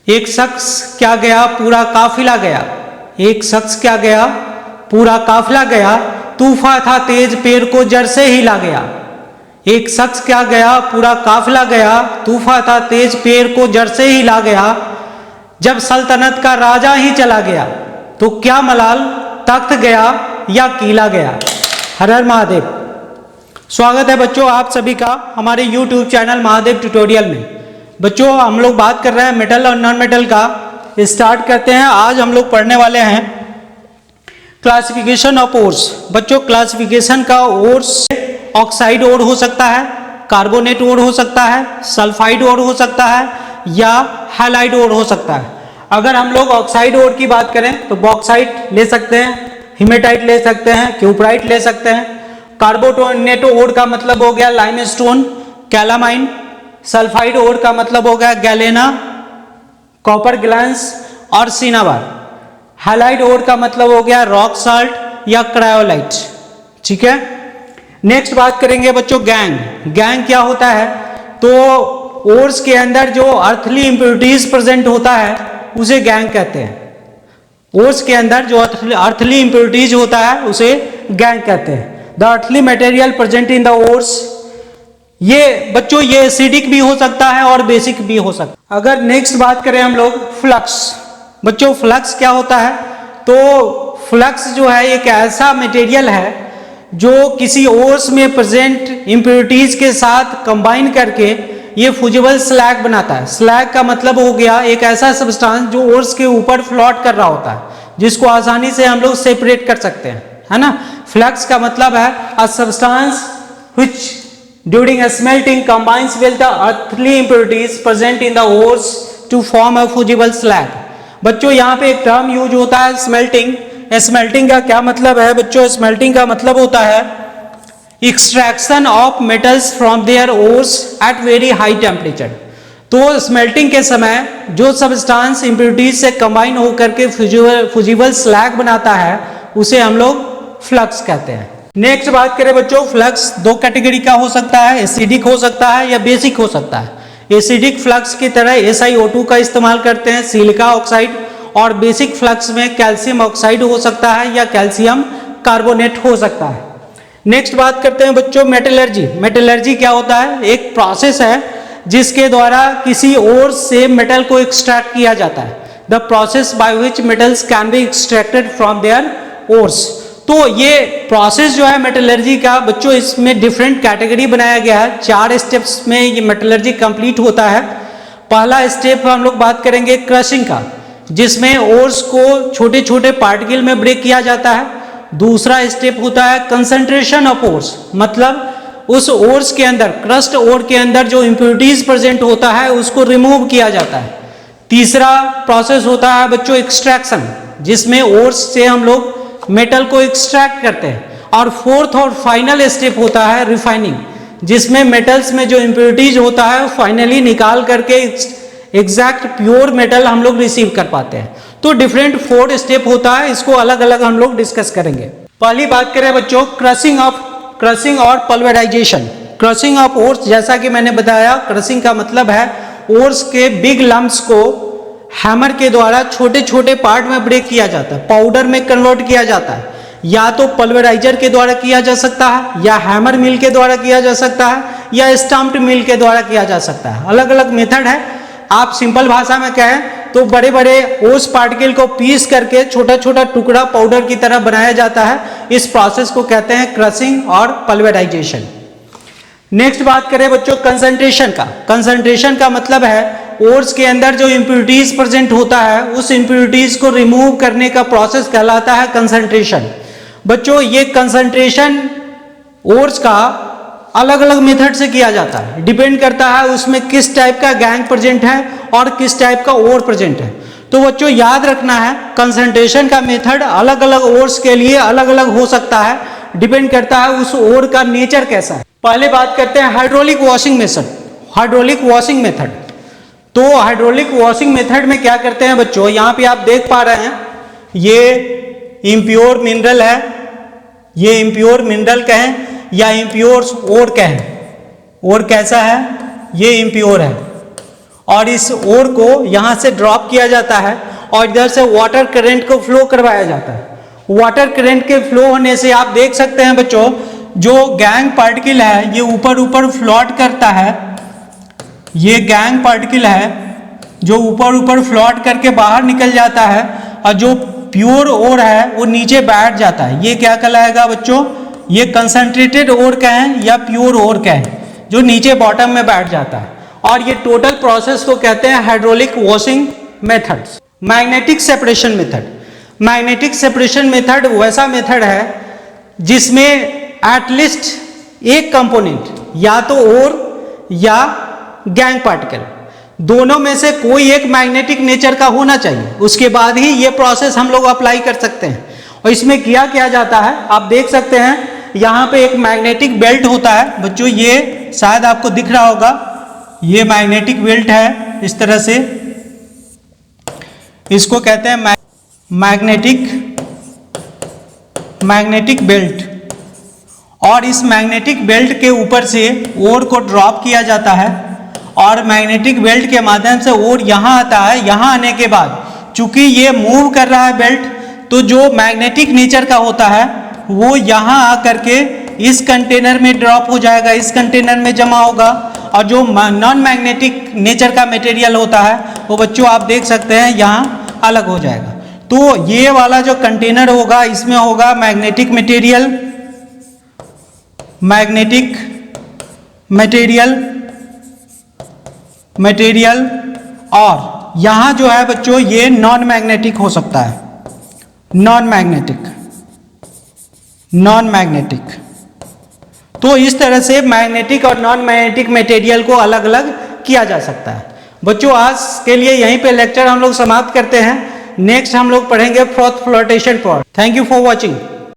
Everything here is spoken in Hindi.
एक शख्स क्या गया, पूरा काफिला गया। एक शख्स क्या गया, पूरा काफिला गया। तूफान था तेज, पेड़ को जड़ से हिला गया। एक शख्स क्या गया, पूरा काफिला गया। तूफान था तेज, पेड़ को जड़ से हिला गया। जब सल्तनत का राजा ही चला गया, तो क्या मलाल, तख्त गया या किला गया। हर हर महादेव। स्वागत है बच्चों आप सभी का हमारे YouTube चैनल महादेव ट्यूटोरियल में। बच्चों हम लोग बात कर रहे हैं मेटल और नॉन मेटल का। स्टार्ट करते हैं। आज हम लोग पढ़ने वाले हैं क्लासिफिकेशन ऑफ ओर्स। बच्चों क्लासिफिकेशन का ओर्स ऑक्साइड ओर हो सकता है, कार्बोनेट ओर हो सकता है, सल्फाइड ओर हो सकता है या हैलाइड ओर हो सकता है। अगर हम लोग ऑक्साइड ओर की बात करें तो बॉक्साइट ले सकते हैं, हिमेटाइट ले सकते हैं, क्यूपराइट ले सकते हैं। कार्बोनेट ओर का मतलब हो गया लाइमस्टोन, कैलामाइन। सल्फाइड ओर का मतलब हो गया गैलेना, कॉपर ग्लांस और सिनाबार। हैलाइड ओर का मतलब हो गया रॉक साल्ट या क्रायोलाइट। ठीक है। नेक्स्ट बात करेंगे बच्चों गैंग। गैंग क्या होता है, तो ओर्स के अंदर जो अर्थली इंप्योरिटीज प्रेजेंट होता है उसे गैंग कहते हैं। ओर्स के अंदर जो अर्थली इंप्योरिटीज होता है उसे गैंग कहते हैं। The earthly material present in the ores, ये बच्चों ये एसिडिक भी हो सकता है और बेसिक भी हो सकता है। अगर नेक्स्ट बात करें हम लोग फ्लक्स। बच्चों फ्लक्स क्या होता है, तो फ्लक्स जो है एक ऐसा मटेरियल है जो किसी ओर्स में प्रेजेंट इंप्योरिटीज के साथ कंबाइन करके ये फ्यूजिबल स्लैग बनाता है। स्लैग का मतलब हो गया एक ऐसा सब्सटेंस जो ओर्स के ऊपर फ्लोट कर रहा होता है, जिसको आसानी से हम लोग सेपरेट कर सकते हैं, है ना। फ्लक्स का मतलब है a substance which during smelting combines with the earthly impurities present in the ores to form a fusible slag. बच्चों यहाँ पे एक टर्म यूज होता है स्मेल्टिंग। स्मेल्टिंग का क्या मतलब है बच्चों, स्मेल्टिंग का मतलब होता है extraction of metals from their ores at very high temperature. तो स्मेल्टिंग के समय जो सब्सटेंस इंप्योरिटीज से कंबाइन होकर के फ्यूजिबल स्लैग बनाता है उसे हम लोग फ्लक्स कहते हैं। नेक्स्ट बात करें बच्चों, फ्लक्स दो कैटेगरी का हो सकता है, एसिडिक हो सकता है या बेसिक हो सकता है। एसिडिक फ्लक्स की तरह SiO2 का इस्तेमाल करते हैं, सिलिका ऑक्साइड, और बेसिक फ्लक्स में कैल्शियम ऑक्साइड हो सकता है या कैल्शियम कार्बोनेट हो सकता है। नेक्स्ट बात करते हैं बच्चों मेटलर्जी। मेटलर्जी क्या होता है, एक प्रोसेस है जिसके द्वारा किसी ओर से मेटल को एक्सट्रैक्ट किया जाता है। The process by which metals can be extracted from their ores. तो ये प्रोसेस जो है मेटलर्जी का बच्चों, इसमें डिफरेंट कैटेगरी बनाया गया है। 4 स्टेप्स में ये मेटलर्जी कंप्लीट होता है। पहला स्टेप हम लोग बात करेंगे क्रशिंग का, जिसमें ओर्स को छोटे छोटे पार्टिकल में ब्रेक किया जाता है। दूसरा स्टेप होता है कंसंट्रेशन ऑफ ओर्स, मतलब उस ओर्स के अंदर, क्रस्ट ओर के अंदर जो इंप्योरिटीज प्रेजेंट होता है उसको रिमूव किया जाता है। तीसरा प्रोसेस होता है बच्चों एक्सट्रैक्शन, जिसमें ओर्स से हम लोग मेटल को एक्सट्रैक्ट करते हैं। और फोर्थ और फाइनल स्टेप होता है रिफाइनिंग, जिसमें मेटल्स में जो इंप्योरिटीज होता है फाइनली निकाल करके एग्जैक्ट प्योर मेटल हम लोग रिसीव कर पाते हैं। तो डिफरेंट 4 स्टेप होता है, इसको अलग अलग हम लोग डिस्कस करेंगे। पहली बात करें बच्चों क्रशिंग और पल्वराइजेशन। क्रशिंग ऑफ ओर्स, जैसा कि मैंने बताया, क्रशिंग का मतलब है ओर्स के बिग लम्प्स को हैमर के द्वारा छोटे छोटे पार्ट में ब्रेक किया जाता है, पाउडर में कन्वर्ट किया जाता है। या तो पल्वराइजर के द्वारा किया जा सकता है, या हैमर मिल के द्वारा किया जा सकता है, या स्टम्प्ड मिल के द्वारा किया जा सकता है। अलग अलग मेथड है। आप सिंपल भाषा में कहें तो बड़े बड़े ओस पार्टिकल को पीस करके छोटा छोटा टुकड़ा पाउडर की तरह बनाया जाता है। इस प्रोसेस को कहते हैं क्रशिंग और पल्वराइजेशन। नेक्स्ट बात करें बच्चों कंसंट्रेशन का। कंसंट्रेशन का मतलब है ओर्स के अंदर जो इंप्योरिटीज प्रेजेंट होता है उस इंप्योरिटीज को रिमूव करने का प्रोसेस कहलाता है कंसंट्रेशन। बच्चों ये कंसंट्रेशन ओर्स का अलग अलग मेथड से किया जाता है, डिपेंड करता है उसमें किस टाइप का गैंग प्रेजेंट है और किस टाइप का ओर प्रेजेंट है। तो बच्चों याद रखना है कंसंट्रेशन का मेथड अलग अलग ओर्स के लिए अलग अलग हो सकता है, डिपेंड करता है उस ओर का नेचर कैसा है। पहले बात करते हैं hydraulic washing method. Hydraulic washing method, तो हाइड्रोलिक वॉशिंग मेथड में क्या करते हैं बच्चों, यहाँ पे आप देख पा रहे हैं ये इम्प्योर मिनरल है, ये इम्प्योर मिनरल कहें या इम्प्योर ओर कहें। ओर कैसा है, ये इम्प्योर है और इस ओर को यहाँ से ड्रॉप किया जाता है और इधर से वाटर करंट को फ्लो करवाया जाता है। वाटर करंट के फ्लो होने से आप देख सकते हैं बच्चों, जो गैंग पार्टिकल है ये ऊपर ऊपर फ्लोट करता है। ये गैंग पार्टिकल है जो ऊपर ऊपर फ्लोट करके बाहर निकल जाता है और जो प्योर ओर है वो नीचे बैठ जाता है। ये क्या कहलाएगा बच्चों, ये कंसंट्रेटेड ओर कहें या प्योर ओर कहें, जो नीचे बॉटम में बैठ जाता है। और ये टोटल प्रोसेस को कहते हैं hydraulic washing methods. Magnetic separation method, magnetic separation method वैसा मेथड है जिसमें एटलीस्ट एक कंपोनेंट या तो ओर या गैंग पार्टिकल, दोनों में से कोई एक मैग्नेटिक नेचर का होना चाहिए, उसके बाद ही ये प्रोसेस हम लोग अप्लाई कर सकते हैं। और इसमें किया जाता है, आप देख सकते हैं यहाँ पे एक मैग्नेटिक बेल्ट होता है बच्चों, ये शायद आपको दिख रहा होगा, ये मैग्नेटिक बेल्ट है इस तरह से, इसको कहते हैं मैग्नेटिक बेल्ट। और इस मैग्नेटिक बेल्ट के ऊपर से ओर को ड्रॉप किया जाता है और मैग्नेटिक बेल्ट के माध्यम से ओर यहाँ आता है। यहाँ आने के बाद चूंकि ये मूव कर रहा है बेल्ट, तो जो मैग्नेटिक नेचर का होता है वो यहाँ आकर के इस कंटेनर में ड्रॉप हो जाएगा, इस कंटेनर में जमा होगा। और जो नॉन मैग्नेटिक नेचर का मटेरियल होता है वो बच्चों आप देख सकते हैं यहाँ अलग हो जाएगा। तो ये वाला जो कंटेनर होगा इसमें होगा मैग्नेटिक मटेरियल और यहाँ जो है बच्चों ये नॉन मैग्नेटिक हो सकता है, नॉन मैग्नेटिक। तो इस तरह से मैग्नेटिक और नॉन मैग्नेटिक मटेरियल को अलग अलग किया जा सकता है। बच्चों आज के लिए यहीं पे लेक्चर हम लोग समाप्त करते हैं। नेक्स्ट हम लोग पढ़ेंगे फोर्थ फ्लोटेशन पर। Thank you for watching.